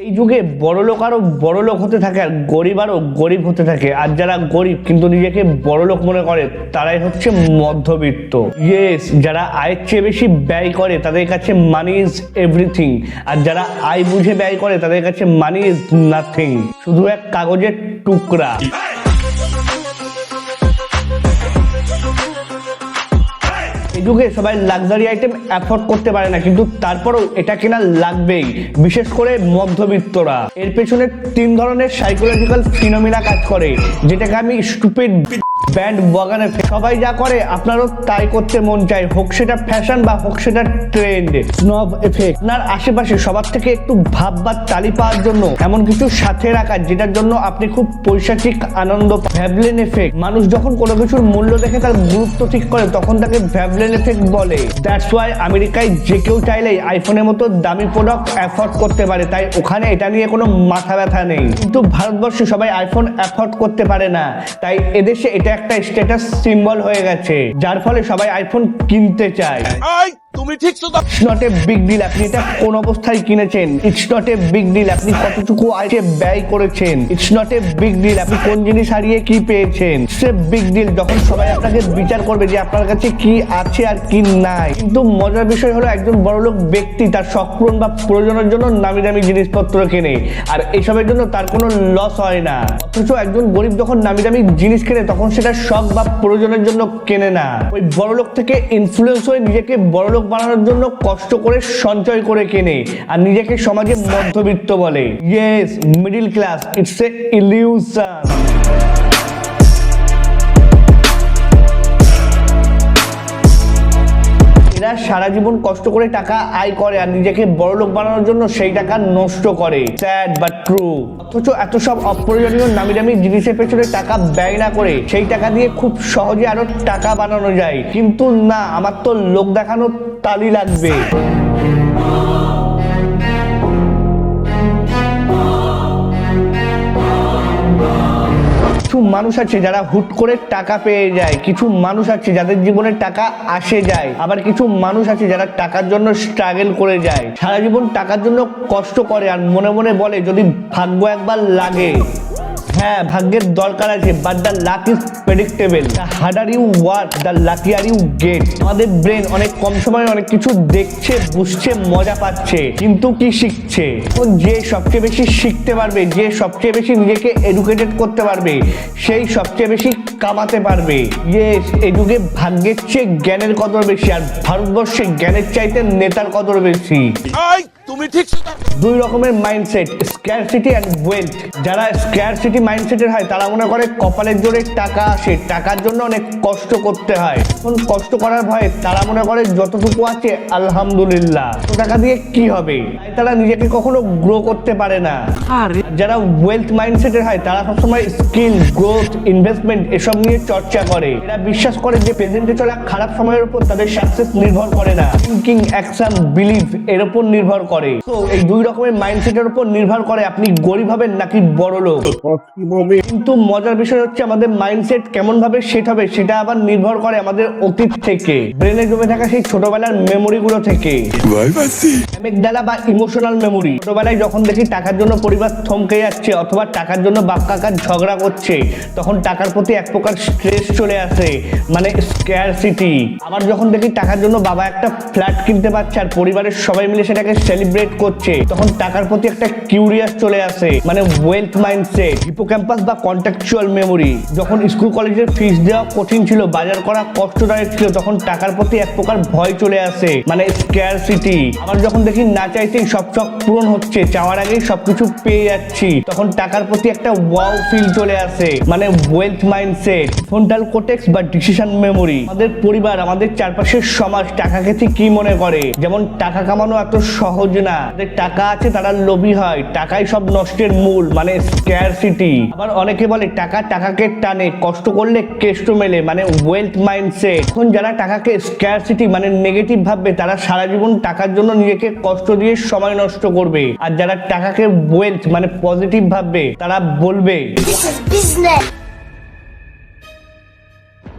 এই যুগে বড়লোক আরো বড়লোক হতে থাকে আর গরিব আরো গরিব হতে থাকে। আর যারা গরিব কিন্তু নিজেকে বড়লোক মনে করে তারাই হচ্ছে মধ্যবিত্ত। ইয়েস, যারা আয়ের চেয়ে বেশি ব্যয় করে তাদের কাছে মানি ইজ এভরিথিং, আর যারা আয় বুঝে ব্যয় করে তাদের কাছে মানি ইজ নাথিং, শুধু এক কাগজের টুকরা। এই যুগে সবাই লাক্সারি আইটেম অ্যাফোর্ড করতে পারে না, কিন্তু তারপরেও এটা কেনা লাগবেই, বিশেষ করে মধ্যবিত্তরা। এর পেছনে 3 ধরনের সাইকোলজিক্যাল ফিনোমিনা কাজ করে, যেটাকে আমি স্টুপিড ব্যান্ড ওয়াগানে সবাই যা করে আপনারও তাই করতে মন চায়, হোক সেটা ফ্যাশন বা হোক সেটা ট্রেন্ড। স্নব এফেক্ট, আপনার আশেপাশে সবার থেকে একটু ভাব বা তালি পাওয়ার জন্য এমন কিছু সাথে রাখা যেটার জন্য আপনি খুব পৈশাচিক আনন্দ। ভ্যাভলিন এফেক্ট, মানুষ যখন কোনো কিছুর মূল্য দেখে তার গুরুত্ব ঠিক করে তখন তাকে ভ্যাভলিন এফেক্ট বলে। দ্যাটস ওয়াই আমেরিকায় যে কেউ চাইলেই আইফোনের মতো দামি প্রোডাক্ট অ্যাফোর্ড করতে পারে, তাই ওখানে এটা নিয়ে কোনো মাথা ব্যথা নেই। কিন্তু ভারতবর্ষে সবাই আইফোন অ্যাফোর্ড করতে পারে না, তাই এদেশে এটা একটা স্ট্যাটাস সিম্বল হয়ে গেছে, যার ফলে সবাই আইফোন কিনতে চায়। তুমি ঠিক তো। It's not a big deal আপনি এটা কোন অবস্থায় কিনেছেন। It's not a big deal আপনি কতটুকু আইতে ব্যয় করেছেন। It's not a big deal আপনি কোন জিনিস হারিয়ে কি পেয়েছেন। ইটস এ বিগ ডিল যখন সবাই আপনাকে বিচার করবে যে আপনার কাছে কি আছে আর কি নাই। কিন্তু মজার বিষয় হলো একজন বড়লোক ব্যক্তি তার শখ পূরণ বা প্রয়োজনের জন্য নামি দামি জিনিসপত্র কেনে, আর এইসবের জন্য তার কোনো লস হয় না। অথচ একজন গরিব যখন নামি দামি জিনিস কেনে তখন সেটা শখ বা প্রয়োজনের জন্য কেনে না, ওই বড়লোক থেকে ইনফ্লুয়েন্স হয়ে নিজেকে বড়লোক বানানোর জন্য কষ্ট করে সঞ্চয় করে কেনে, আর নিজেকে সমাজে মধ্যবিত্ত বলে। Yes, middle class, it's a illusion. এরা সারা জীবন কষ্ট করে টাকা আয় করে আর নিজেকে বড়লোক বানানোর জন্য সেই টাকা নষ্ট করে। Sad but true. অথচ এত সব অপ্রয়োজনীয় নামি দামি জিনিসের পেছনে টাকা ব্যয় না করে সেই টাকা দিয়ে খুব সহজে আরো টাকা বানানো যায়। কিন্তু না, আমার তো লোক দেখানোর তালি লাগবে। কিছু মানুষ আছে যারা হুট করে টাকা পেয়ে যায়, কিছু মানুষ আছে যাদের জীবনে টাকা আসে যায়, আবার কিছু মানুষ আছে যারা টাকার জন্য স্ট্রাগল করে যায়, সারা জীবন টাকার জন্য কষ্ট করে আর মনে মনে বলে যদি ভাগ্য একবার লাগে। হ্যাঁ, ভাগ্যের দরকার আছে, but the luck is predictable. The harder you work the luckier you get. আমাদের ব্রেন অনেক কম সময়ে অনেক কিছু দেখছে, বুঝছে, মজা পাচ্ছে, কিন্তু কি শিখছে? যে সবচেয়ে বেশি শিখতে পারবে, যে সবচেয়ে বেশি নিজেকে এডুকেটেড করতে পারবে, সেই সবচেয়ে বেশি কামাতে পারবে। ইয়েস, এই যুগে ভাগ্যের চেয়ে জ্ঞানের কদর বেশি, আর ভারতবর্ষে জ্ঞানের চাইতে নেতার কদর বেশি। তুমি ঠিক। 2 রকমের মাইন্ডসেট, স্ক্যারসিটি এন্ড ওয়েলথ। যারা স্ক্যারসিটি মাইন্ডসেটের হয় তারা মনে করে কপালের জোরে টাকা আসে, টাকার জন্য অনেক কষ্ট করতে হয়। এখন কষ্ট করার ভয়ে তারা মনে করে যতটুকু আছে আলহামদুলিল্লাহ, তো টাকা দিয়ে কি হবে, তাই তারা নিজেকে কখনো গ্রো করতে পারে না। যারা ওয়েলথ মাইন্ডসেটের হয় তারা সবসময় স্কিল, গ্রোথ, ইনভেস্টমেন্ট এসব নিয়ে চর্চা করে। এরা বিশ্বাস করে যে প্রেজেন্টে চলা খারাপ সময়ের উপর তাদের সাকসেস নির্ভর করে না, থিঙ্কিং, অ্যাকশন, বিলিভ এর উপর নির্ভর করে। তো এই 2 রকমের মাইন্ডসেটের উপর নির্ভর করে আপনি গরিব হবেন নাকি বড়লোক। কিন্তু মজার বিষয় হচ্ছে আমাদের মাইন্ডসেট কেমন ভাবে সেট হবে সেটা আবার নির্ভর করে আমাদের অতীত থেকে, ব্রেনে জমে থাকা সেই ছোটবেলার মেমোরি গুলো থেকে। অ্যামিগডালা বা ইমোশনাল মেমোরি। ছোটবেলায় যখন দেখি টাকার জন্য পরিবার থমকে যাচ্ছে অথবা টাকার জন্য বাপ কাকা ঝগড়া করছে, তখন টাকার প্রতি এক প্রকার স্ট্রেস চলে আসে, মানে স্ক্যারসিটি। আবার যখন দেখি টাকার জন্য বাবা একটা ফ্ল্যাট কিনতে পারছে আর পরিবারের সবাই মিলে সেটাকে সেলিব্রেট করছে, তখন টাকার প্রতি একটা কিউরিয়াস চলে আসে, মানে ওয়েলথ মাইন্ডসেট। হিপোক্যাম্পাস বা কন্টেক্সচুয়াল মেমোরি। যখন স্কুল কলেজের ফিস দেওয়া কঠিন ছিল, বাজার করা কষ্টদায়ক ছিল, তখন টাকার প্রতি এক প্রকার ভয় চলে আসে, মানে স্ক্যারসিটি। আবার যখন দেখি না চাইতেই সব শখ পূরণ হচ্ছে, চাওয়ার আগেই সবকিছু পেয়ে যাচ্ছি, তখন টাকার প্রতি একটা ওয়াও ফিল চলে আসে, মানে ওয়েলথ মাইন্ডসেট। ফ্রন্টাল কর্টেক্স বা ডিসিশন মেমোরি। আমাদের পরিবার, আমাদের চারপাশের সমাজ টাকাকে ঠিক কি মনে করে, যেমন টাকা কামানো এত সহজ না, যাদের টাকা আছে তারা লোভী হয়, টাকাই সব নষ্টের মূল, মানে স্ক্যারসিটি। আবার অনেকে বলে টাকা টাকাকে টানে, কষ্ট করলে কেষ্ট মেলে, মানে ওয়েলথ মাইন্ডসেট। এখন যারা টাকাকে স্ক্যারসিটি মানে নেগেটিভ ভাববে তারা সারা জীবন টাকার জন্য নিজেকে কষ্ট দিয়ে সময় নষ্ট করবে, আর যারা টাকাকে ওয়েলথ মানে পজিটিভ ভাববে তারা বলবে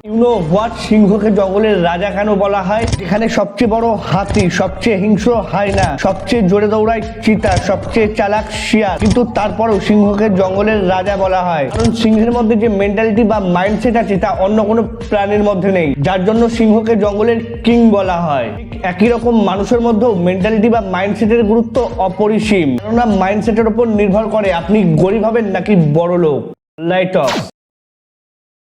ইউ নো হোয়াট, সিংহকে জঙ্গলের রাজা কেন বলা হয়? যেখানে সবচেয়ে বড় হাতি, সবচেয়ে হিংস্র হায়না, সবচেয়ে জোরে দৌড়ায় চিতা, সবচেয়ে চালাক শিয়াল, কিন্তু তারপরেও সিংহকে জঙ্গলের রাজা বলা হয়। কারণ সিংহের মধ্যে যে মেন্টালিটি বা মাইন্ডসেট আছে তা অন্য কোনো প্রাণীর মধ্যে নেই, যার জন্য সিংহকে জঙ্গলের কিং বলা হয়। একই রকম মানুষের মধ্যেও মেন্টালিটি বা মাইন্ডসেটের গুরুত্ব অপরিসীম, কেননা মাইন্ডসেটের উপর নির্ভর করে আপনি গরিব হবেন নাকি বড় লোক। Light off.